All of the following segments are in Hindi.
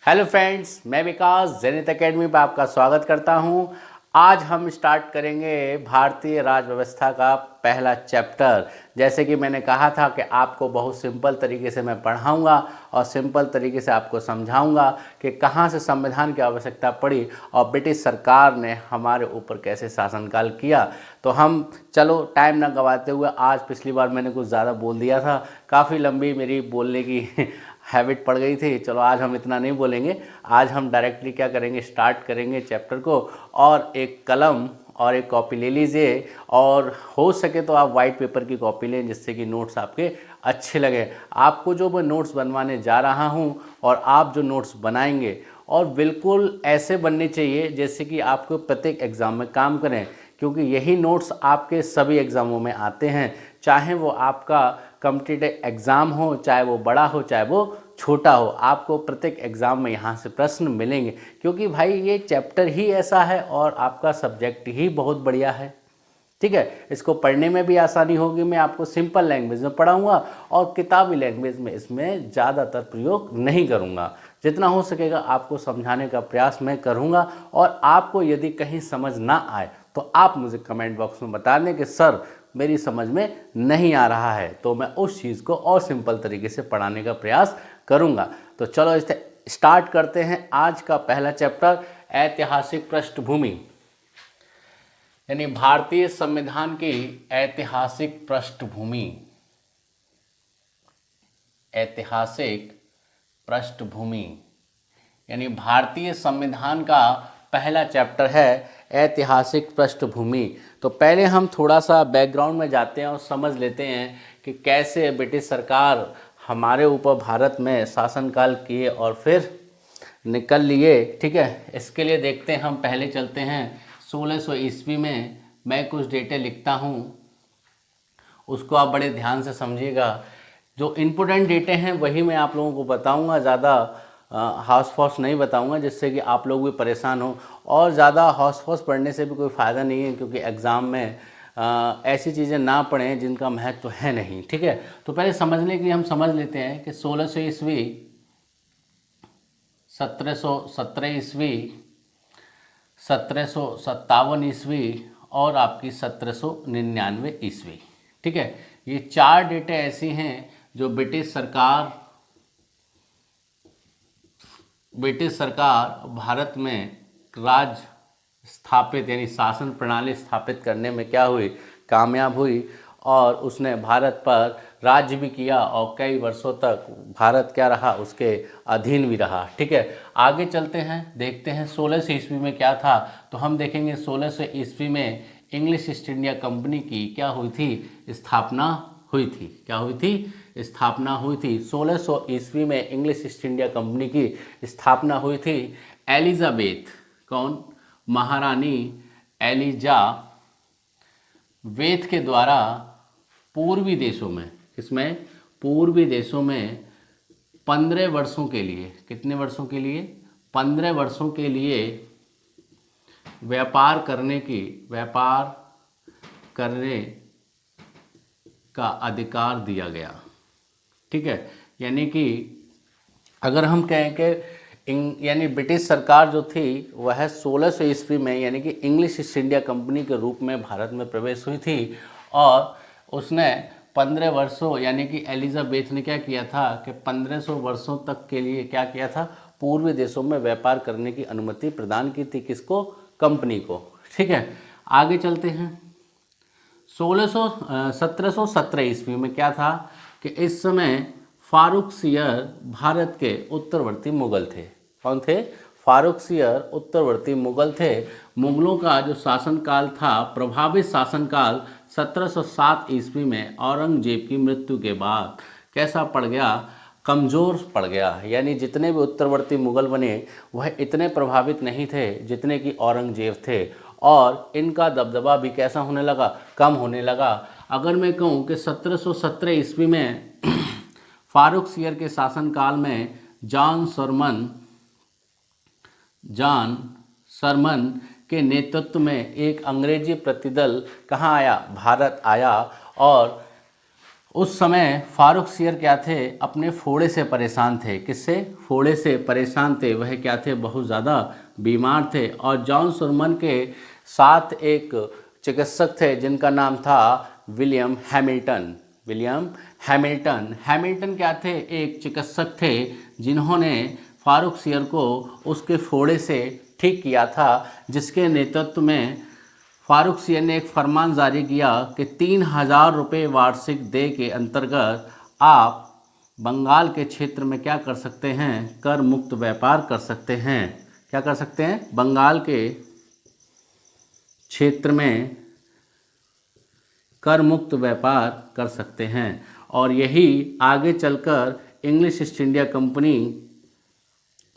हेलो फ्रेंड्स, मैं विकास जेनिथ एकेडमी पर आपका स्वागत करता हूं। आज हम स्टार्ट करेंगे भारतीय राज व्यवस्था का पहला चैप्टर। जैसे कि मैंने कहा था कि आपको बहुत सिंपल तरीके से मैं पढ़ाऊंगा और सिंपल तरीके से आपको समझाऊंगा कि कहां से संविधान की आवश्यकता पड़ी और ब्रिटिश सरकार ने हमारे ऊपर कैसे शासनकाल किया। तो हम चलो टाइम ना गंवाते हुए, आज पिछली बार मैंने कुछ ज़्यादा बोल दिया था, काफ़ी लंबी मेरी बोलने की हैबिट पड़ गई थी। चलो आज हम इतना नहीं बोलेंगे, आज हम डायरेक्टली क्या करेंगे, स्टार्ट करेंगे चैप्टर को। और एक कलम और एक कॉपी ले लीजिए, और हो सके तो आप वाइट पेपर की कॉपी लें जिससे कि नोट्स आपके अच्छे लगे। आपको जो मैं नोट्स बनवाने जा रहा हूं और आप जो नोट्स बनाएंगे और बिल्कुल ऐसे बनने चाहिए जैसे कि आपको प्रत्येक एग्ज़ाम में काम करें, क्योंकि यही नोट्स आपके सभी एग्ज़ामों में आते हैं। चाहे वो आपका कॉम्पिटिटिव एग्ज़ाम हो, चाहे वो बड़ा हो, चाहे वो छोटा हो, आपको प्रत्येक एग्ज़ाम में यहाँ से प्रश्न मिलेंगे। क्योंकि भाई ये चैप्टर ही ऐसा है और आपका सब्जेक्ट ही बहुत बढ़िया है। ठीक है, इसको पढ़ने में भी आसानी होगी। मैं आपको सिंपल लैंग्वेज में पढ़ाऊंगा और किताबी लैंग्वेज में इसमें ज़्यादातर प्रयोग नहीं करूंगा। जितना हो सकेगा आपको समझाने का प्रयास मैं करूंगा। और आपको यदि कहीं समझ ना आए तो आप मुझे कमेंट बॉक्स में बता दें कि सर मेरी समझ में नहीं आ रहा है, तो मैं उस चीज़ को और सिंपल तरीके से पढ़ाने का प्रयास करूंगा। तो चलो इसे स्टार्ट करते हैं। आज का पहला चैप्टर ऐतिहासिक पृष्ठभूमि, यानी भारतीय संविधान की ऐतिहासिक पृष्ठभूमि। ऐतिहासिक पृष्ठभूमि यानी भारतीय संविधान का पहला चैप्टर है ऐतिहासिक पृष्ठभूमि। तो पहले हम थोड़ा सा बैकग्राउंड में जाते हैं और समझ लेते हैं कि कैसे ब्रिटिश सरकार हमारे ऊपर भारत में शासनकाल किए और फिर निकल लिए। ठीक है, इसके लिए देखते हैं, हम पहले चलते हैं 1600 ईस्वी में। मैं कुछ डेटे लिखता हूँ, उसको आप बड़े ध्यान से समझिएगा। जो इम्पोर्टेंट डेटे हैं वही मैं आप लोगों को बताऊंगा, ज़्यादा हॉस फॉस नहीं बताऊंगा जिससे कि आप लोग भी परेशान हो। और ज़्यादा हॉस फॉस पढ़ने से भी कोई फ़ायदा नहीं है, क्योंकि एग्ज़ाम में ऐसी चीज़ें ना पढ़ें जिनका महत्व है नहीं। ठीक है, तो पहले समझने के लिए हम समझ लेते हैं कि 1600 ईस्वी, 1717 ईस्वी, 1757 ईस्वी और आपकी 1799 ईस्वी। ठीक है, ये चार डेटे ऐसी हैं जो ब्रिटिश सरकार भारत में राज स्थापित यानी शासन प्रणाली स्थापित करने में क्या हुई, कामयाब हुई। और उसने भारत पर राज्य भी किया और कई वर्षों तक भारत क्या रहा, उसके अधीन भी रहा। ठीक है, आगे चलते हैं, देखते हैं 1600 ईस्वी में क्या था। तो हम देखेंगे 1600 ईस्वी में इंग्लिश ईस्ट इंडिया कंपनी की क्या हुई थी, स्थापना हुई थी। क्या हुई थी, स्थापना हुई थी। 1600 ईस्वी में इंग्लिश ईस्ट इंडिया कंपनी की स्थापना हुई थी। एलिजाबेथ, कौन, महारानी एलिजाबेथ के द्वारा पूर्वी देशों में, किसमें, पूर्वी देशों में 15 वर्षों के लिए, कितने वर्षों के लिए, 15 वर्षों के लिए व्यापार करने का अधिकार दिया गया। ठीक है, यानी कि अगर हम कहें कि यानी ब्रिटिश सरकार जो थी वह 1600 ईस्वी में यानी कि इंग्लिश ईस्ट इंडिया कंपनी के रूप में भारत में प्रवेश हुई थी। और उसने 15 वर्षों यानी कि एलिजाबेथ ने क्या किया था कि 1500 वर्षों तक के लिए क्या किया था, पूर्वी देशों में व्यापार करने की अनुमति प्रदान की थी। किसको, कंपनी को। ठीक है, आगे चलते हैं। 1717 ईस्वी में क्या था कि इस समय फारुखसियर भारत के उत्तरवर्ती मुगल थे। कौन थे, फारुखसियर उत्तरवर्ती मुगल थे। मुगलों का जो शासनकाल था, प्रभावित शासनकाल 1707 ईस्वी में औरंगजेब की मृत्यु के बाद कैसा पड़ गया, कमज़ोर पड़ गया। यानी जितने भी उत्तरवर्ती मुगल बने वह इतने प्रभावित नहीं थे जितने कि औरंगजेब थे, और इनका दबदबा भी कैसा होने लगा, कम होने लगा। अगर मैं कहूँ कि 1717 ईस्वी में फारुखसियर के शासनकाल में जॉन सरमन के नेतृत्व में एक अंग्रेजी प्रतिदल कहाँ आया, भारत आया। और उस समय फारूक सियर क्या थे, अपने फोड़े से परेशान थे। किससे? फोड़े से परेशान थे। वह क्या थे, बहुत ज़्यादा बीमार थे। और जॉन सुरमन के साथ एक चिकित्सक थे जिनका नाम था William Hamilton. William Hamilton. Hamilton क्या थे, एक चिकित्सक थे जिन्होंने फारूक सियर को उसके फोड़े से ठीक किया था, जिसके नेतृत्व में फारूक सियर ने एक फरमान जारी किया कि 3,000 रुपये वार्षिक दे के अंतर्गत आप बंगाल के क्षेत्र में क्या कर सकते हैं, कर मुक्त व्यापार कर सकते हैं। क्या कर सकते हैं? बंगाल के क्षेत्र में कर मुक्त व्यापार कर सकते हैं। और यही आगे चलकर इंग्लिश ईस्ट इंडिया कंपनी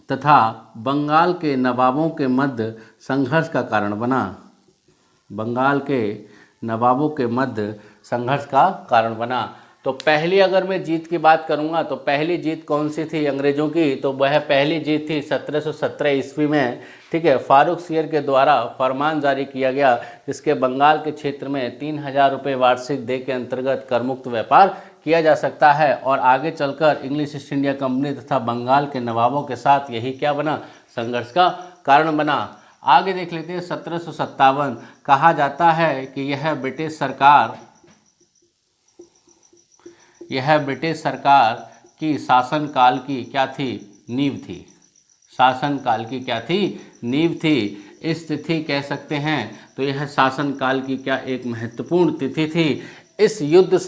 तथा बंगाल के नवाबों के मध्य संघर्ष का कारण बना। बंगाल के नवाबों के मध्य संघर्ष का कारण बना। तो पहली अगर मैं जीत की बात करूंगा तो पहली जीत कौन सी थी अंग्रेजों की? तो वह पहली जीत थी 1717 ईस्वी में। ठीक है, फारूक सियर के द्वारा फरमान जारी किया गया जिसके बंगाल के क्षेत्र में 3,000 रुपये वार्षिक दे के अंतर्गत करमुक्त व्यापार किया जा सकता है। और आगे चलकर इंग्लिश ईस्ट इंडिया कंपनी तथा बंगाल के नवाबों के साथ यही क्या बना, संघर्ष का कारण बना। आगे देख लेते हैं 1757। कहा जाता है कि यह ब्रिटिश सरकार की शासनकाल की क्या थी, नींव थी। शासनकाल की क्या थी, नींव थी। इस तिथि कह सकते हैं तो यह शासनकाल की क्या एक महत्वपूर्ण तिथि थी। इस युद्ध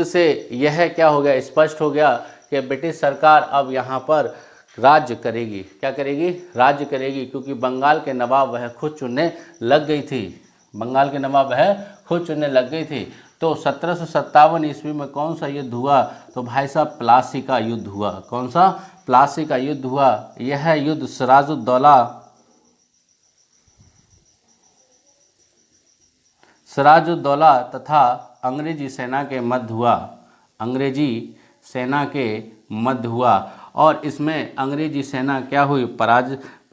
से यह क्या हो गया, स्पष्ट हो गया कि ब्रिटिश सरकार अब यहाँ पर राज्य करेगी। क्या करेगी? राज्य करेगी, क्योंकि बंगाल के नवाब वह खुद चुनने लग गई थी। बंगाल के नवाब वह खुद चुनने लग गई थी। तो 1757 ईस्वी में कौन सा युद्ध हुआ? तो भाई साहब प्लासी का युद्ध हुआ। कौन सा? प्लासी का युद्ध हुआ। यह युद्ध सिराजुद्दौला तथा अंग्रेजी सेना के मध्य हुआ। अंग्रेजी सेना के मध्य हुआ। और इसमें अंग्रेजी सेना क्या हुई,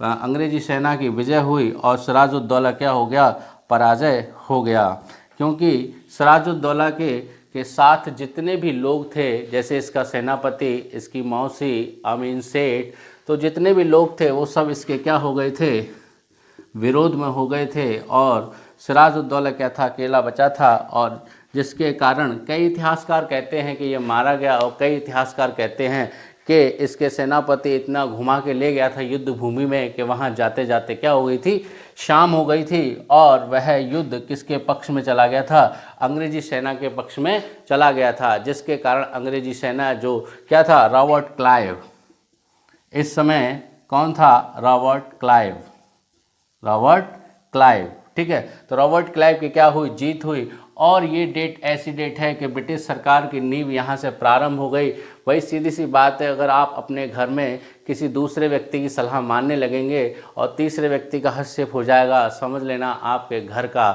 अंग्रेजी सेना की विजय हुई और सिराजुद्दौला क्या हो गया, पराजय हो गया। क्योंकि सिराजुद्दौला के साथ जितने भी लोग थे, जैसे इसका सेनापति, इसकी मौसी अमीन सेठ, तो जितने भी लोग थे वो सब इसके क्या हो गए थे, विरोध में हो गए थे। और सिराजुद्दौला क्या था, अकेला बचा था। और जिसके कारण कई इतिहासकार कहते हैं कि ये मारा गया, और कई इतिहासकार कहते हैं कि इसके सेनापति इतना घुमा के ले गया था युद्ध भूमि में कि वहाँ जाते जाते क्या हो गई थी, शाम हो गई थी। और वह युद्ध किसके पक्ष में चला गया था, अंग्रेजी सेना के पक्ष में चला गया था। जिसके कारण अंग्रेजी सेना जो क्या था, रॉबर्ट क्लाइव, इस समय कौन था, रॉबर्ट क्लाइव। ठीक है, तो रॉबर्ट क्लाइव की क्या हुई, जीत हुई। और ये डेट ऐसी डेट है कि ब्रिटिश सरकार की नींव यहाँ से प्रारंभ हो गई। वही सीधी सी बात है, अगर आप अपने घर में किसी दूसरे व्यक्ति की सलाह मानने लगेंगे और तीसरे व्यक्ति का हस्तक्षेप हो जाएगा, समझ लेना आपके घर का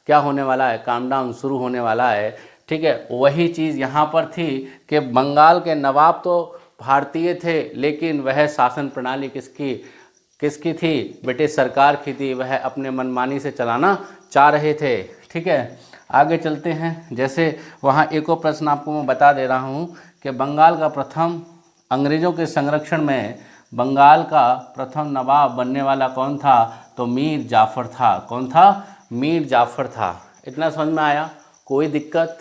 क्या होने वाला है, काम डाउन शुरू होने वाला है। ठीक है, वही चीज़ यहाँ पर थी कि बंगाल के नवाब तो भारतीय थे, लेकिन वह शासन प्रणाली किसकी थी, ब्रिटिश सरकार की थी। वह अपने मनमानी से चलाना चाह रहे थे। ठीक है, आगे चलते हैं। जैसे वहाँ एक और प्रश्न आपको मैं बता दे रहा हूँ कि बंगाल का प्रथम, अंग्रेज़ों के संरक्षण में बंगाल का प्रथम नवाब बनने वाला कौन था, तो मीर जाफ़र था। कौन था, मीर जाफ़र था। इतना समझ में आया, कोई दिक्कत?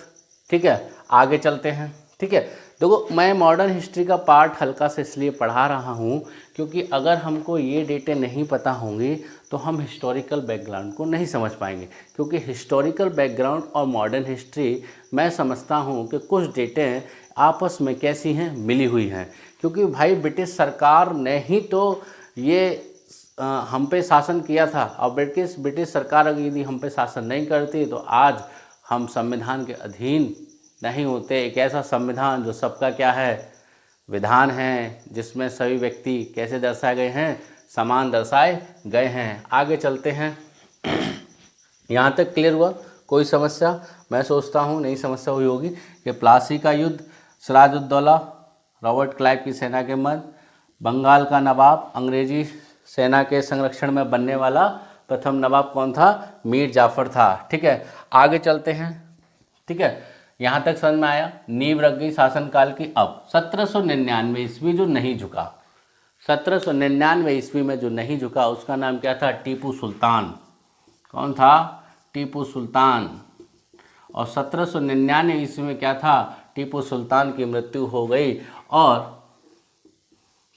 ठीक है, आगे चलते हैं। ठीक है, देखो मैं मॉडर्न हिस्ट्री का पार्ट हल्का से इसलिए पढ़ा रहा हूँ क्योंकि अगर हमको ये डेटें नहीं पता होंगी तो हम हिस्टोरिकल बैकग्राउंड को नहीं समझ पाएंगे। क्योंकि हिस्टोरिकल बैकग्राउंड और मॉडर्न हिस्ट्री मैं समझता हूँ कि कुछ डेटें आपस में कैसी हैं, मिली हुई हैं। क्योंकि भाई ब्रिटिश सरकार ने ही तो ये हम पे शासन किया था, और ब्रिटिश सरकार अगर यदि हम पे शासन नहीं करती तो आज हम संविधान के अधीन नहीं होते। एक ऐसा संविधान जो सबका क्या है, विधान है, जिसमें सभी व्यक्ति कैसे दर्शाए गए हैं, समान दर्शाए गए हैं। आगे चलते हैं। यहाँ तक क्लियर हुआ? कोई समस्या? मैं सोचता हूँ नई समस्या हुई होगी कि प्लासी का युद्ध, सिराजुद्दौला रॉबर्ट क्लाइव की सेना के मध्य, बंगाल का नवाब, अंग्रेजी सेना के संरक्षण में बनने वाला प्रथम नवाब कौन था, मीर जाफ़र था। ठीक है, आगे चलते हैं। ठीक है, यहाँ तक समझ में आया? नींव रख गई शासनकाल की। अब 1799 ईस्वी जो नहीं झुका, 1799 ईस्वी में जो नहीं झुका उसका नाम क्या था? टीपू सुल्तान। कौन था? टीपू सुल्तान। और 1799 ईस्वी में क्या था? टीपू सुल्तान की मृत्यु हो गई। और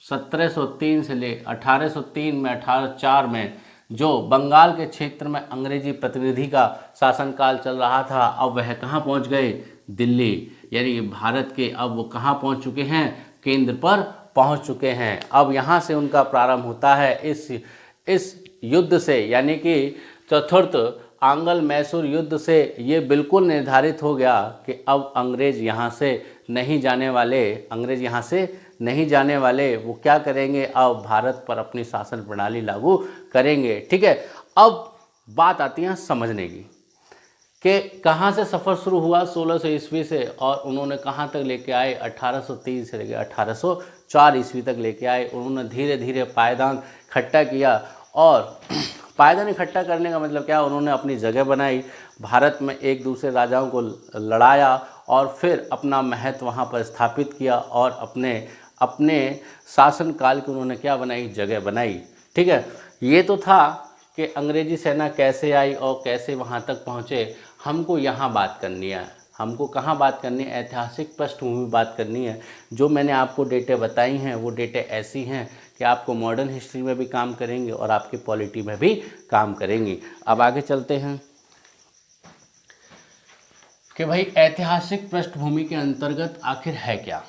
1703 से ले 1803 में 1804 में जो बंगाल के क्षेत्र में अंग्रेजी प्रतिनिधि का शासनकाल चल रहा था, अब वह कहाँ पहुँच गए? दिल्ली। यानी कि भारत के अब वो कहाँ पहुँच चुके हैं? केंद्र पर पहुँच चुके हैं। अब यहाँ से उनका प्रारंभ होता है इस युद्ध से, यानी कि चतुर्थ आंग्ल मैसूर युद्ध से ये बिल्कुल निर्धारित हो गया कि अब अंग्रेज यहाँ से नहीं जाने वाले, वो क्या करेंगे? अब भारत पर अपनी शासन प्रणाली लागू करेंगे। ठीक है, अब बात आती है समझने की कि कहाँ से सफ़र शुरू हुआ 1600 ईस्वी से, और उन्होंने कहाँ तक लेके आए? 1803 से लेकर 1804 ईस्वी तक लेके आए। उन्होंने धीरे धीरे पायदान इकट्ठा किया, और पायदान इकट्ठा करने का मतलब क्या? उन्होंने अपनी जगह बनाई, भारत में एक दूसरे राजाओं को लड़ाया, और फिर अपना महत्व वहाँ पर स्थापित किया, और अपने शासनकाल की उन्होंने क्या बनाई? जगह बनाई। ठीक है, ये तो था कि अंग्रेजी सेना कैसे आई और कैसे वहाँ तक पहुँचे। हमको यहाँ बात करनी है। हमको कहाँ बात करनी है? ऐतिहासिक पृष्ठभूमि बात करनी है। जो मैंने आपको डेटे बताई हैं वो डेटे ऐसी हैं कि आपको मॉडर्न हिस्ट्री में भी काम करेंगे और आपके पॉलिटी में भी काम करेंगी। अब आगे चलते हैं कि भाई ऐतिहासिक पृष्ठभूमि के अंतर्गत आखिर है क्या।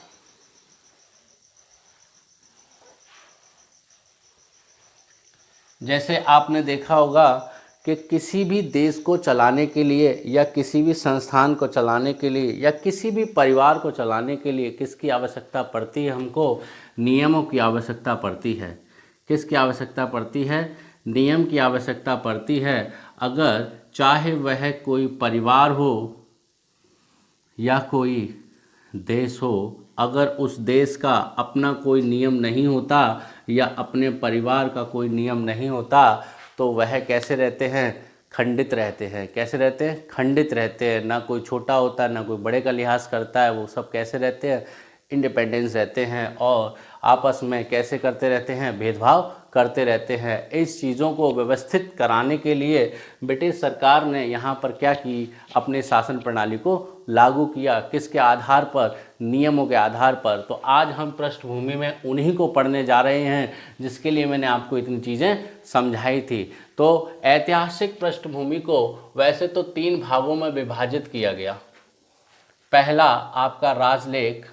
जैसे आपने देखा होगा कि किसी भी देश को चलाने के लिए या किसी भी संस्थान को चलाने के लिए या किसी भी परिवार को चलाने के लिए किसकी आवश्यकता पड़ती है? हमको नियमों की आवश्यकता पड़ती है। किसकी आवश्यकता पड़ती है? नियम की आवश्यकता पड़ती है। अगर चाहे वह कोई परिवार हो या कोई देश हो, अगर उस देश का अपना कोई नियम नहीं होता या अपने परिवार का कोई नियम नहीं होता तो वह कैसे रहते हैं? खंडित रहते हैं। कैसे रहते हैं? खंडित रहते हैं। ना कोई छोटा होता है, ना कोई बड़े का लिहाज करता है। वो सब कैसे रहते हैं? इंडिपेंडेंस रहते हैं, और आपस में कैसे करते रहते हैं? भेदभाव करते रहते हैं। इस चीज़ों को व्यवस्थित कराने के लिए ब्रिटिश सरकार ने यहाँ पर क्या की? अपने शासन प्रणाली को लागू किया। किसके आधार पर? नियमों के आधार पर। तो आज हम पृष्ठभूमि में उन्हीं को पढ़ने जा रहे हैं जिसके लिए मैंने आपको इतनी चीज़ें समझाई थी। तो ऐतिहासिक पृष्ठभूमि को वैसे तो 3 भागों में विभाजित किया गया। पहला आपका राजलेख।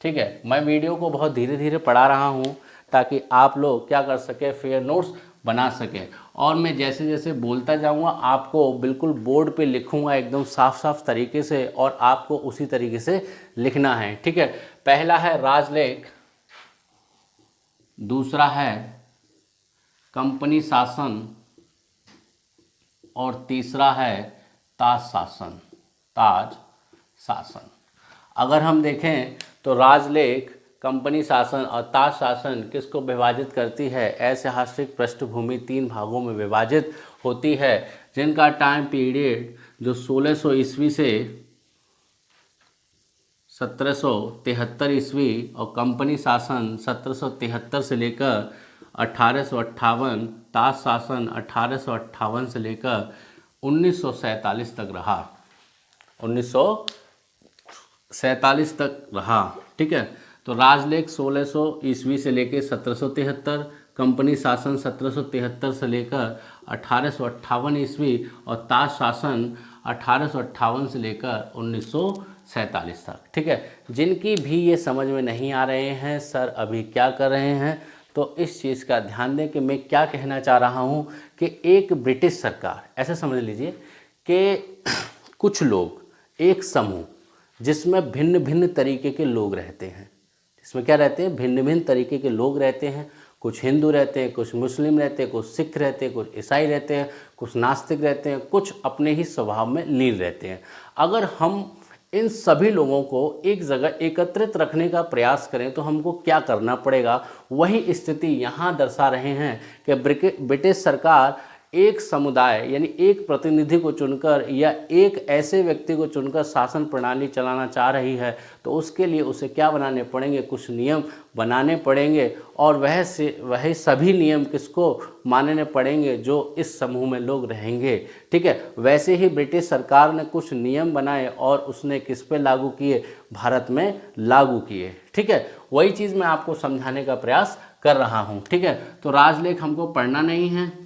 ठीक है, मैं वीडियो को बहुत धीरे धीरे पढ़ा रहा हूँ ताकि आप लोग क्या कर सके? फेयर नोट्स बना सकें। और मैं जैसे जैसे बोलता जाऊँगा आपको बिल्कुल बोर्ड पे लिखूँगा एकदम साफ साफ तरीके से, और आपको उसी तरीके से लिखना है। ठीक है, पहला है राजलेख, दूसरा है कंपनी शासन, और तीसरा है ताज शासन। अगर हम देखें तो राजलेख, कंपनी शासन और ताज शासन किसको विभाजित करती है? ऐतिहासिक पृष्ठभूमि 3 भागों में विभाजित होती है, जिनका टाइम पीरियड जो 1600 ईस्वी से 1773 ईस्वी और कंपनी शासन 1773 से लेकर 1858, ताज शासन 1858 से लेकर 1947 तक रहा। 1947 तक रहा। ठीक है, तो राजलेख 1600 ईस्वी से लेकर 1773, कंपनी शासन 1773 से लेकर 1858 ईस्वी और ताज शासन 1858 से लेकर 1947 तक। ठीक है, जिनकी भी ये समझ में नहीं आ रहे हैं सर अभी क्या कर रहे हैं, तो इस चीज़ का ध्यान दें कि मैं क्या कहना चाह रहा हूँ कि एक ब्रिटिश सरकार, ऐसे समझ लीजिए कि कुछ लोग, एक समूह जिसमें भिन्न भिन्न तरीके के लोग रहते हैं, जिसमें क्या रहते हैं? भिन्न भिन्न तरीके के लोग रहते हैं। कुछ हिंदू रहते हैं, कुछ मुस्लिम रहते हैं, कुछ सिख रहते हैं, कुछ ईसाई रहते हैं, कुछ नास्तिक रहते हैं, कुछ अपने ही स्वभाव में लीन रहते हैं। अगर हम इन सभी लोगों को एक जगह एकत्रित रखने का प्रयास करें तो हमको क्या करना पड़ेगा? वही स्थिति यहाँ दर्शा रहे हैं कि ब्रिटिश सरकार एक समुदाय यानी एक प्रतिनिधि को चुनकर या एक ऐसे व्यक्ति को चुनकर शासन प्रणाली चलाना चाह रही है तो उसके लिए उसे क्या बनाने पड़ेंगे, कुछ नियम बनाने पड़ेंगे और वही सभी नियम किसको मानने पड़ेंगे, जो इस समूह में लोग रहेंगे। ठीक है, वैसे ही ब्रिटिश सरकार ने कुछ नियम बनाए और उसने किस पे लागू किए, भारत में लागू किए। ठीक है, वही चीज़ मैं आपको समझाने का प्रयास कर रहा हूँ। ठीक है, तो राजलेख हमको पढ़ना नहीं है।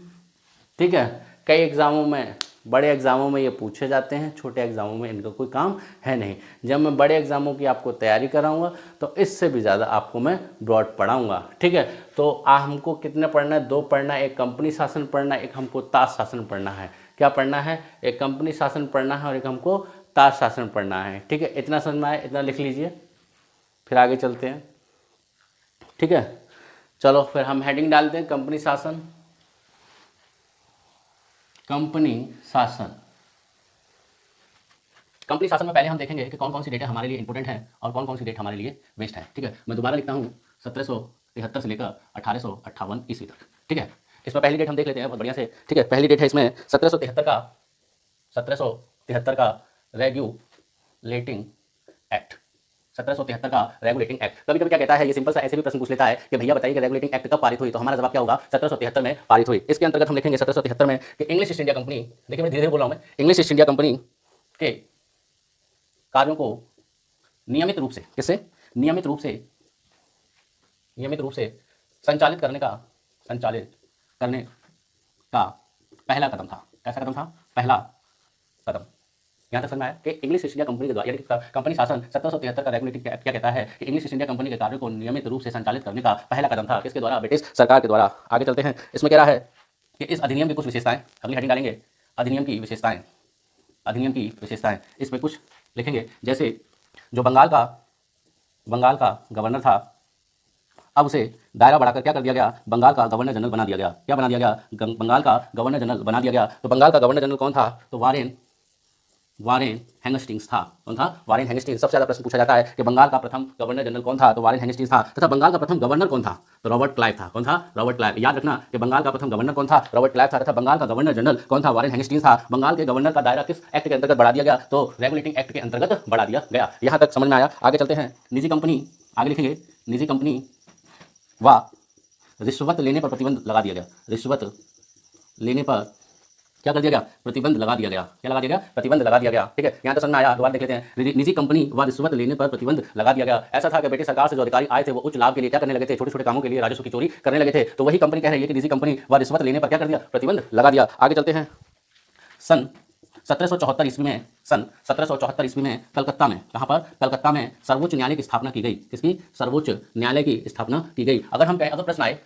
ठीक है, कई एग्ज़ामों में, बड़े एग्ज़ामों में ये पूछे जाते हैं, छोटे एग्ज़ामों में इनका कोई काम है नहीं। जब मैं बड़े एग्ज़ामों की आपको तैयारी कराऊंगा तो इससे भी ज़्यादा आपको मैं ब्रॉड पढ़ाऊंगा। ठीक है, तो हमको कितने पढ़ना है, 2 पढ़ना है, एक कंपनी शासन पढ़ना है, एक हमको ताश शासन पढ़ना है। क्या पढ़ना है, एक कंपनी शासन पढ़ना है और एक हमको ताश शासन पढ़ना है। ठीक है, इतना समझ में आया, इतना लिख लीजिए, फिर आगे चलते हैं। ठीक है, चलो फिर हम हेडिंग डालते हैं, कंपनी शासन। कंपनी शासन, कंपनी शासन में पहले हम देखेंगे कि कौन कौन सी डेट हमारे लिए इंपॉर्टेंट है और कौन कौन सी डेट हमारे लिए वेस्ट है। ठीक है, मैं दोबारा लिखता हूँ, 1773 से लेकर 1858 ईस्वी तक। ठीक है, इसमें पहली डेट हम देख लेते हैं बहुत बढ़िया से। ठीक है, पहली डेट है इसमें 1773 का रेगुलेटिंग एक्ट। 1773 का रेगुलेटिंग एक्ट। कभी कभी क्या कहता है, ये सिंपल सा ऐसे भी प्रश्न पूछ लेता है कि भैया बताइए कि रेगुलेटिंग एक्ट कब पारित हुई, तो हमारा जवाब क्या होगा, 1773 में पारित हुई। इसके अंतर्गत हम लिखेंगे 1773 में कि इंग्लिश ईस्ट इंडिया कंपनी, देखिए मैं धीरे धीरे बोल रहा हूँ, मैं इंग्लिश ईस्ट इंडिया कंपनी के कार्यों को नियमित रूप से, किससे, नियमित रूप से संचालित करने का पहला कदम था। कैसा कदम था, पहला कदम। यहाँ तक समझ में आया कि इंग्लिश ईस्ट इंडिया कंपनी के द्वारा, यानी कंपनी शासन 1773 का रेगुलेटिंग एक्ट क्या कहता है कि इंग्लिश ईस्ट इंडिया कंपनी के कार्यों को नियमित रूप से संचालित करने का पहला कदम था। किसके द्वारा, ब्रिटिश सरकार के द्वारा। आगे चलते हैं, इसमें कह रहा है कि इस अधिनियम की कुछ विशेषताएं, अगली हेडिंग डालेंगे, अधिनियम की विशेषताएं, अधिनियम की विशेषताएं। इसमें कुछ लिखेंगे, जैसे जो बंगाल का गवर्नर था, अब उसे दायरा बढ़ाकर क्या कर दिया गया, बंगाल का गवर्नर जनरल बना दिया गया। क्या बना दिया गया, बंगाल का गवर्नर जनरल बना दिया गया। तो बंगाल का गवर्नर जनरल कौन था, तो वारेन हेस्टिंग्स था। कौन था, वारेन हेस्टिंग्स। सबसे ज्यादा प्रश्न पूछा जाता है कि बंगाल का प्रथम गवर्नर जनरल कौन था, तो वारेन हेस्टिंग्स था। तथा बंगाल का प्रथम गवर्नर कौन था, तो रॉबर्ट क्लाइव था। कौन था, रॉबर्ट क्लाइव। याद रखना कि बंगाल का प्रथम गवर्नर कौन था, रॉबर्ट क्लाइव था। तथा बंगाल का गवर्नर जनरल कौन था, वारेन हेस्टिंग्स था। बंगाल के गवर्नर का दायरा किस एक्ट के अंतर्गत बढ़ा दिया गया, तो रेगुलेटिंग एक्ट के अंतर्गत बढ़ा दिया गया। यहाँ तक समझ में आया। आगे चलते हैं, निजी कंपनी, आगे लिखेंगे, निजी कंपनी व रिश्वत लेने पर प्रतिबंध लगा दिया गया। रिश्वत लेने पर क्या कर दिया गया, प्रतिबंध लगा दिया गया। क्या लगा दिया गया, प्रतिबंध लगा दिया गया। ठीक है, यहाँ तक समझ में आया। दोबारा देख लेते हैं, निजी कंपनी व रिश्वत लेने पर प्रतिबंध लगा दिया गया। ऐसा था कि ब्रिटिश सरकार से जो अधिकारी आए थे वो उच्च लाभ के लिए क्या करने लगे थे, छोटे छोटे कामों के लिए राजस्व की चोरी करने लगे थे। तो वही कंपनी कह रही है कि निजी कंपनी व रिश्वत लेने पर क्या कर दिया, प्रतिबंध लगा दिया। आगे चलते हैं, सन 1774 ईस्वी में कलकत्ता में, कहाँ पर, कलकत्ता में सर्वोच्च न्यायालय की स्थापना की गई। किसकी, सर्वोच्च न्यायालय की स्थापना की गई। अगर हम कहें, अगर प्रश्न आए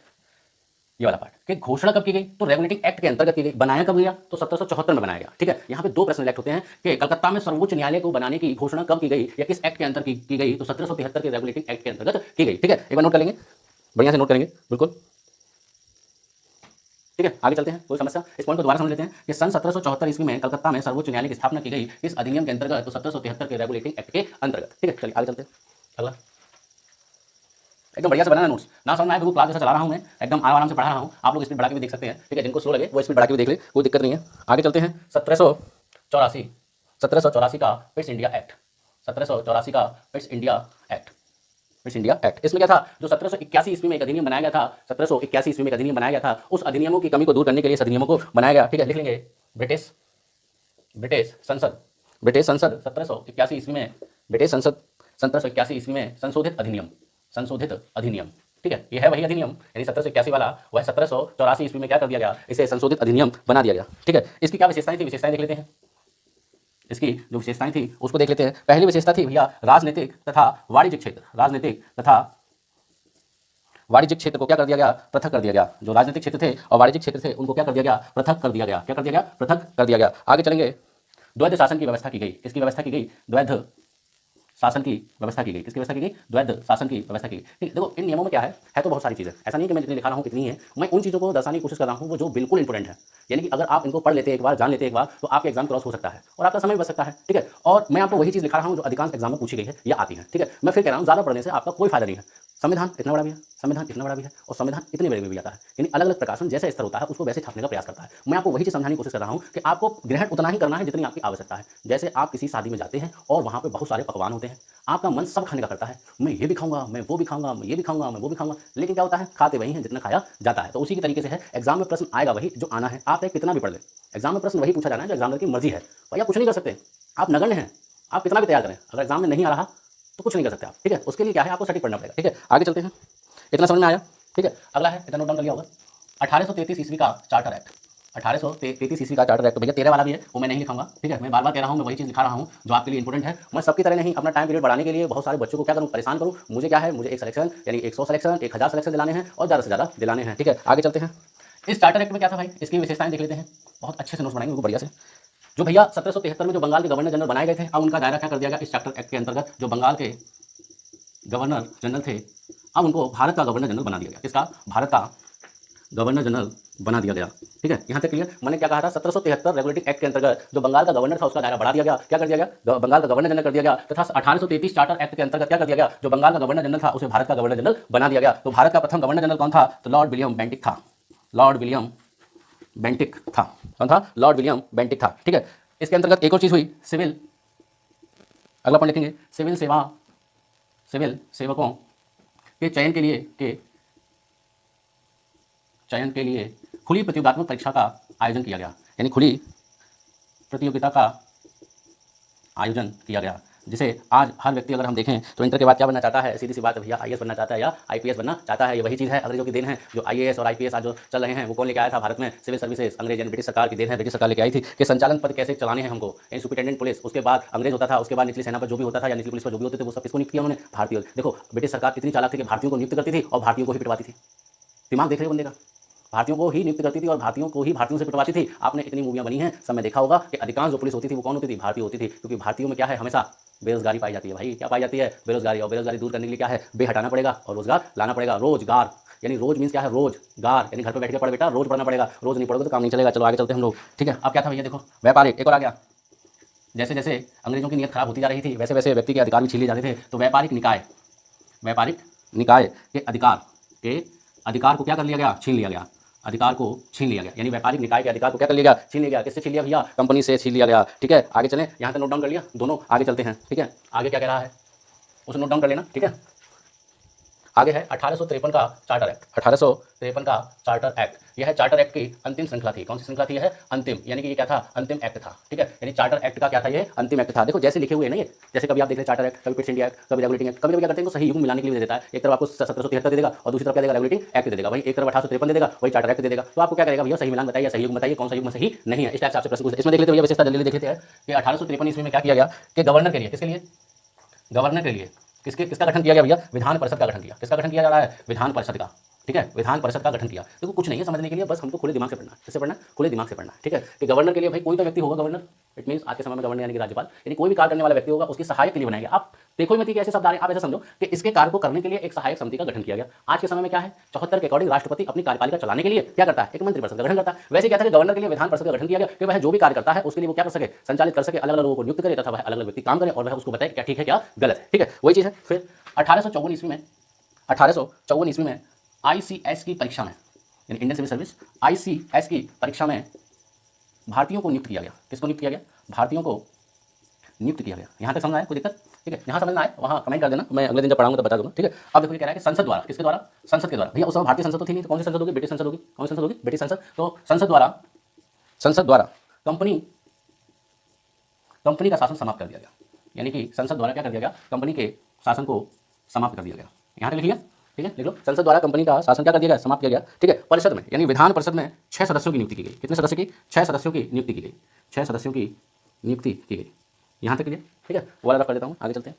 ये वाला पार्ट कि घोषणा कब की गई, तो रेगुलेटिंग एक्ट के अंतर्गत की गई। बनाया कब गया, तो 1774 में बनाया गया। ठीक है, यहाँ पे 2 प्रश्न सिलेक्ट होते हैं कि कलकत्ता में सर्वोच्च न्यायालय को बनाने की घोषणा कब की गई या किस एक्ट के अंतर्गत की गई, तो 1773 के रेगुलेटिंग एक्ट के अंतर्गत की गई। ठीक है, एक बार नोट कर लेंगे, बढ़िया से नोट करेंगे, बिल्कुल। ठीक है, आगे चलते हैं, कोई समस्या, इस पॉइंट को दोबारा समझ लेते हैं कि सन 1774 ईस्वी में कलकत्ता में सर्वोच्च न्यायालय की स्थापना की गई इस अधिनियम के अंतर्गत, तो 1773 के रेगुलेटिंग एक्ट के अंतर्गत। ठीक है, चलिए आगे चलते हैं। अगला एकदम बढ़िया से बनाना नोट्स, ना समझ में आए बिल्कुल क्लास जैसा चला रहा हूँ मैं, एकदम आराम से पढ़ा रहा हूँ। आप लोग स्पीड बढ़ा के भी देख सकते हैं। ठीक है, जिनको स्लो लगे वो स्पीड बढ़ा के भी देख ले, कोई दिक्कत नहीं है। आगे चलते हैं, 1784 का पिट्स इंडिया एक्ट। 1784 का Pitt's India act. Pitt's India act, इसमें क्या था, जो 1781 ईस्वी में एक अधिनियम बनाया गया था, 1781 ईस्वी में एक अधिनियम बनाया गया था, उस अधिनियमों की कमी को दूर करने के लिए इस अधिनियमों को बनाया गया। ठीक है, लिख लेंगे, ब्रिटिश संसद 1781 ईस्वी में, ब्रिटिश संसद 1781 ईस्वी में संशोधित अधिनियम। ठीक है, ये है वही अधिनियम, यानी 1781 वाला, वह 1784 ईस्वी में क्या कर दिया गया, इसे संशोधित अधिनियम बना दिया गया। ठीक है, इसकी क्या विशेषताएं थी, विशेषताएं देख लेते हैं। इसकी जो विशेषताएं थी उसको देख लेते हैं। पहली विशेषता थी भैया, राजनीतिक तथा वाणिज्यिक क्षेत्र। राजनीतिक तथा वाणिज्यिक क्षेत्र को क्या कर दिया गया, पृथक कर दिया गया। जो राजनीतिक क्षेत्र थे और वाणिज्यिक क्षेत्र थे उनको क्या कर दिया गया, पृथक कर दिया गया। क्या कर दिया गया, पृथक कर दिया गया। आगे चलेंगे, द्वैध शासन की व्यवस्था की गई। किसकी व्यवस्था की गई, द्वैध शासन की व्यवस्था की गई। किसकी व्यवस्था की गई, द्वैध शासन की व्यवस्था की गई। ठीक, देखो इन नियमों में क्या है तो बहुत सारी चीज़ें, ऐसा नहीं कि मैं जितनी लिखा रहा हूँ कितनी है, मैं उन चीज़ों को दर्शाने की कोशिश कर रहा हूँ वो जो बिल्कुल इंपॉर्टेंट है। यानी कि अगर आप इनको पढ़ लेते हैं एक बार, जान लेते हैं एक बार, तो आपके एग्जाम क्रॉस हो सकता है और आपका समय बच सकता है। ठीक है, और मैं आपको वही चीज़ लिखा रहा हूँ जो अधिकांश एग्जाम में पूछी गई है या आती है। ठीक है, मैं फिर कह रहा हूँ ज़्यादा पढ़ने से आपका कोई फायदा नहीं है। संविधान इतना बड़ा भी है, संविधान इतना बड़ा भी है और संविधान इतने बड़े में भी आता है। यानी अलग अलग प्रकाशन जैसे स्तर होता है उसको वैसे छापने का प्रयास करता है। मैं आपको वही चीज़ समझाने की कोशिश कर रहा हूँ कि आपको ग्रहण उतना ही करना है जितनी आपकी आवश्यकता है। जैसे आप किसी शादी में जाते हैं और वहाँ पे बहुत सारे पकवान होते हैं, आपका मन सब खाने का करता है, मैं ये भी खाऊंगा, मैं वो भी खाऊंगा, मैं ये भी खाऊंगा, मैं वो भी खाऊंगा, लेकिन क्या होता है, खाते वही हैं जितना खाया जाता है। तो उसी की तरीके से है, एग्जाम में प्रश्न आएगा वही जो आना है, आप कितना भी पढ़ लें, एग्जाम में प्रश्न वही पूछा जाना है जो एग्जामिनर की मर्जी है। भैया कुछ नहीं कर सकते, आप नगण्य हैं, आप कितना भी तैयार करें, अगर एग्जाम में नहीं आ रहा तो कुछ नहीं कर सकते आप, ठीक है। उसके लिए क्या है, आपको सटीक पढ़ना पड़ेगा, ठीक है। आगे चलते हैं, इतना समझ में आया, ठीक है। अगला है, इतना नोट डाउन कर लिया होगा, 1833 ईस्वी का चार्टर एक्ट, 1833 ईस्वी का चार्टर एक्ट। भैया 13 वाला भी है, वो मैं नहीं लिखाऊंगा, ठीक है। मैं बार बार कह रहा हूँ, मैं वही चीज़ लिखा रहा हूँ जो आपके लिए इंपॉर्टेंट है। मैं सबकी तरह नहीं अपना टाइम पीरियड बढ़ाने के लिए बहुत सारे बच्चों को क्या करूँ, परेशान करूँ। मुझे क्या है, मुझे एक सिलेक्शन यानी 100 सिलेक्शन 1000 सिलेक्शन दिलाने हैं और ज़्यादा से ज़्यादा दिलाने हैं, ठीक है। आगे चलते हैं, इस चार्टर एक्ट में क्या था भाई, इसकी विशेषताएं देख लेते हैं। बहुत अच्छे से नोट्स बनाएंगे बढ़िया से। जो भैया 1773 में जो बंगाल के गवर्नर जनरल बनाए गए थे, अब उनका दायरा क्या कर दिया गया इस चार्टर एक्ट के अंतर्गत, जो बंगाल के गवर्नर जनरल थे अब उनको भारत का गवर्नर जनरल बना दिया गया। किसका, भारत का गवर्नर जनरल बना दिया गया, ठीक है। यहाँ तक क्लियर। मैंने क्या कहा था, 1773 रेगुलेटिंग एक्ट के अंतर्गत जो बंगाल का गवर्नर था उसका दायरा बढ़ा दिया गया, क्या कर दिया गया, बंगाल का गवर्नर जनरल कर दिया गया। तथा 1833 चार्टर एक्ट के अंतर्गत क्या कर दिया गया, जो बंगाल का गवर्नर जनरल था उसे भारत का गवर्नर जनरल बना दिया गया। तो भारत का प्रथम गवर्नर जनरल कौन था, तो लॉर्ड विलियम बेंटिक था, लॉर्ड विलियम बेंटिक था। कौन था, लॉर्ड विलियम बेंटिक था, ठीक है। इसके अंतर्गत एक और चीज हुई, सिविल, अगला पॉइंट लिखेंगे, सिविल सेवकों के चयन के लिए खुली प्रतियोगितात्मक परीक्षा का आयोजन किया गया। यानी खुली प्रतियोगिता का आयोजन किया गया, जिसे आज हर व्यक्ति अगर हम देखें तो इंटर के बाद क्या बनना चाहता है, सीधी सी बात है भैया, आईएएस बनना चाहता है या आईपीएस बनना चाहता है। ये वही चीज़ है, अंग्रेजों की देन है। जो आईएएस और आईपीएस आज जो चल रहे हैं वो कौन लेके आया था भारत में, सिविल सर्विसेज, अंग्रेज यानी ब्रिटिश सरकार की देन है। ब्रिटिश सरकार लेके आई थी कि संचालन पद कैसे चलाने हैं हमको, यानी सुपरिटेंडेंट पुलिस, उसके बाद अंग्रेज होता था, उसके बाद निचली सेना पर जो भी होता था या निचली पुलिस पर जो भी होते थे वो सब किसको नियुक्त किया उन्होंने, भारतीय। देखो ब्रिटिश सरकार कितनी चालाक थी कि भारतीयों को नियुक्त करती थी और भारतीयों को ही पिटवाती थी। दिमाग देख रहे बंदे का, भारतीयों को ही नियुक्त करती थी और भारतीयों को ही भारतीयों से पिटवाती थी। आपने इतनी मूवियां बनी हैं, सब में देखा होगा कि अधिकांश जो पुलिस होती थी वो कौन होती थी, भारतीय होती थी। क्योंकि भारतीयों में क्या है, हमेशा बेरोजगारी पाई जाती है भाई। क्या पाई जाती है, बेरोजगारी। और बेरोजगारी दूर करने के लिए क्या है, बे हटाना पड़ेगा और रोजगार लाना पड़ेगा। रोजगार यानी रोज मीन्स क्या है, रोजगार यानी घर पर बैठ के पढ़ बेटा, रोज पढ़ना पड़ेगा, रोज नहीं पढ़ोगे तो काम नहीं चलेगा। चलो आगे चलते हैं हम लोग, ठीक है। अब क्या था भैया, देखो व्यापारिक, एक और आ गया। जैसे जैसे अंग्रेजों की नीयत खराब होती जा रही थी वैसे वैसे व्यक्ति के अधिकार भी छीन लिए जाते थे। तो व्यापारिक निकाय के अधिकार को क्या कर लिया गया, छीन लिया गया, अधिकार को छीन लिया गया। यानी व्यापारिक निकाय के अधिकार को क्या कर लिया गया, छीन लिया गया। किससे छीन लिया भैया, कंपनी से छीन लिया गया, ठीक है। आगे चलें, यहाँ तक नोट डाउन कर लिया दोनों, आगे चलते हैं, ठीक है। आगे क्या कह रहा है उसे नोट डाउन कर लेना, ठीक है। आगे है 1853 का चार्टर एक्ट, 1853 का चार्टर एक्ट। यह है चार्टर एक्ट की अंतिम श्रृंखला थी। कौन सी श्रृंखला थी, यह है अंतिम, यानी कि ये क्या था, अंतिम एक्ट था, ठीक है। यानी चार्टर एक्ट का क्या था, ये अंतिम एक्ट था। देखो जैसे लिखे हुए हैं ना, ये जैसे कभी आप देख रहे चार्टर एक्ट, कभी पिट्स इंडिया एक्ट, कभी रेगुलेटिंग एक्ट, कभी क्या करते हैं तो सही युग मिलाने के लिए दे देता है। एक तरफ आपको 1773 दे देगा और दूसरी तरफ क्या देगा, रेगुलेटिंग एक्ट दे देगा। भाई एक तरफ 1853 दे देगा, वही चार्टर एक्ट दे देगा। तो आपको क्या करेगा भैया, सही मिलान बताइए, सही युग बताइए, कौन सा युग में सही नहीं है। इस टाइप से आपसे प्रश्न पूछते हैं। इसमें देख लेते भैया विशेषता जल्दी देख लेते हैं कि 1853 ईस्वी में क्या किया गया कि गवर्नर के लिए, किसके लिए, गवर्नर के लिए किसका गठन किया गया भैया, विधान परिषद का गठन किया। किसका गठन किया जा रहा है, विधान परिषद का, ठीक है। विधान परिषद का गठन किया। देखो कुछ नहीं है समझने के लिए, बस हमको खुले दिमाग से पढ़ना है। किससे पढ़ना है, खुले दिमाग से पढ़ना है, ठीक है। कि गवर्नर के लिए भाई कोई तो व्यक्ति होगा, गवर्नर इट मींस आज के समय में गवर्नर यानी कि राज्यपाल, यानी कोई भी कार्य करने वाला व्यक्ति होगा उसकी सहायक के लिए बनाएंगे। आप देखो मत कि ऐसे शब्द आ रहे हैं, आप ऐसा समझो कि इसके कार्य को करने के लिए एक सहायक समिति का गठन किया गया। आज के समय में क्या है, 74 के अकॉर्डिंग राष्ट्रपति अपनी कार्यपालिका चलाने के लिए क्या करता है, एक मंत्रिपरिषद का गठन करता है। वैसे क्या था कि गवर्नर के लिए विधान परिषद का गठन किया गया कि वह जो भी कार्य करता है उसके लिए वो क्या कर सके, संचालित कर सके, अलग अलग लोगों को नियुक्त करे तथा वह अलग अलग व्यक्ति काम करे और वह उसको बताए क्या ठीक है क्या गलत है, ठीक है। वही चीज है। फिर 1854 ईस्वी में आईसीएस की परीक्षा में, यानी इंडियन सिविल सर्विस, आईसीएस की परीक्षा में भारतीयों को नियुक्त किया गया। किसको नियुक्त किया गया, भारतीयों को नियुक्त किया गया। यहाँ तक समझ आए, कोई दिक्कत, ठीक है। यहाँ समझ में आए वहाँ कमेंट कर देना, मैं अगले दिन जब पढ़ाऊंगा तो बता दूंगा, ठीक है। अब देखो ये कह रहा है कि संसद द्वारा, किसके द्वारा, संसद के द्वारा। भैया उस समय भारतीय संसद तो थी नहीं, तो कौन सी संसद होगी, ब्रिटिश संसद होगी। कौन सी संसद होगी, ब्रिटिश संसद। तो संसद द्वारा कंपनी का शासन समाप्त कर दिया गया। यानी कि संसद द्वारा क्या कर दिया गया, कंपनी के शासन को समाप्त कर दिया गया। यहाँ तक लिखिए, ठीक है, लिख लो। संसद द्वारा कंपनी का शासन क्या कर दिया गया, समाप्त किया गया, ठीक है। परिषद में यानी विधान परिषद में 6 सदस्यों की नियुक्ति की गई। कितने सदस्य की, 6 सदस्यों की नियुक्ति की गई, 6 सदस्यों की नियुक्ति की गई। यहाँ तक क्लियर, ठीक है। वो वाला कर देता हूँ, आगे चलते हैं।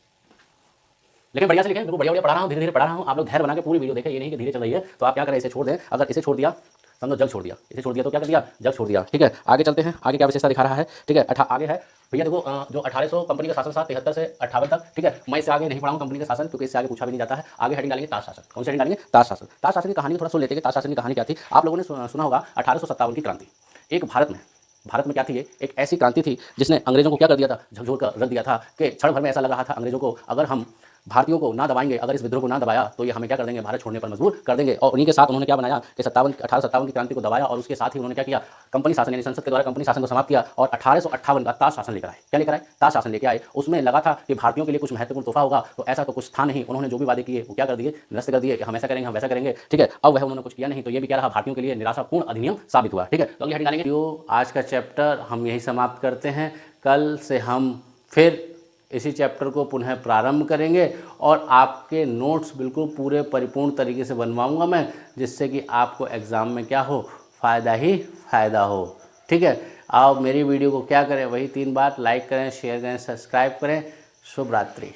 लेकिन बढ़िया से लिखें, बिल्कुल बढ़िया पढ़ा रहा हूँ, धीरे धीरे पढ़ा रहा हूँ। आप लोग धैर्य बना के पूरी वीडियो देखें, ये नहीं कि धीरे चल रही है तो आप क्या करें, इसे छोड़ दें। अगर इसे छोड़ दिया समझो जग छोड़ दिया, इसे छोड़ दिया तो क्या कर दिया, जग छोड़ दिया, ठीक है। आगे चलते हैं, आगे क्या विशेषता दिखा रहा है, ठीक है। आगे है भैया देखो जो 1800 कंपनी का शासन था 73 से 58 तक, ठीक है। मैं इससे आगे नहीं पढ़ाऊंगा कंपनी का शासन क्योंकि इससे आगे पूछा भी नहीं जाता है। आगे हेडिंग डालेंगे ताश शासन। कौन सी हेडिंग डालेंगे, ताश शासन। ताश शासन की कहानी थोड़ा सुन लेते हैं कि ताश शासन की कहानी क्या थी। आप लोगों ने सुना होगा 1857 की क्रांति। एक भारत में क्या थी, ये एक ऐसी क्रांति थी जिसने अंग्रेजों को क्या कर दिया था, झकझोर कर रख दिया था कि क्षण भर में ऐसा लग रहा था अंग्रेजों को अगर हम भारतीयों को ना दबाएंगे, अगर इस विद्रोह को ना दबाया तो ये हमें क्या कर देंगे, भारत छोड़ने पर मजबूर कर देंगे। और उन्हीं के साथ उन्होंने क्या बनाया कि 1857 की क्रांति को दबाया और उसके साथ ही उन्होंने क्या किया, कंपनी शासन यानी संसद के द्वारा कंपनी शासन को समाप्त किया और 1858 का ताज शासन लेकर आए। क्या लेकर आए? ताज शासन लेकर आए। उसमें लगा था कि भारतीयों के लिए कुछ महत्वपूर्ण तोहफा होगा, तो ऐसा तो कुछ था नहीं। उन्होंने जो भी वादे किए वो क्या कर दिए, निरस्त कर दिए कि हम ऐसा करेंगे, हम वैसा करेंगे। ठीक है, अब वह उन्होंने कुछ किया नहीं, तो ये भी क्या रहा, भारतीयों के लिए निराशापूर्ण अधिनियम साबित हुआ। ठीक है, तो अगली हेडिंग डालेंगे। आज का चैप्टर हम यही समाप्त करते हैं। कल से हम फिर इसी चैप्टर को पुनः प्रारंभ करेंगे और आपके नोट्स बिल्कुल पूरे परिपूर्ण तरीके से बनवाऊंगा मैं, जिससे कि आपको एग्ज़ाम में क्या हो, फ़ायदा ही फ़ायदा हो। ठीक है, आप मेरी वीडियो को क्या करें, वही 3 बात, लाइक करें, शेयर करें, सब्सक्राइब करें। शुभ रात्रि।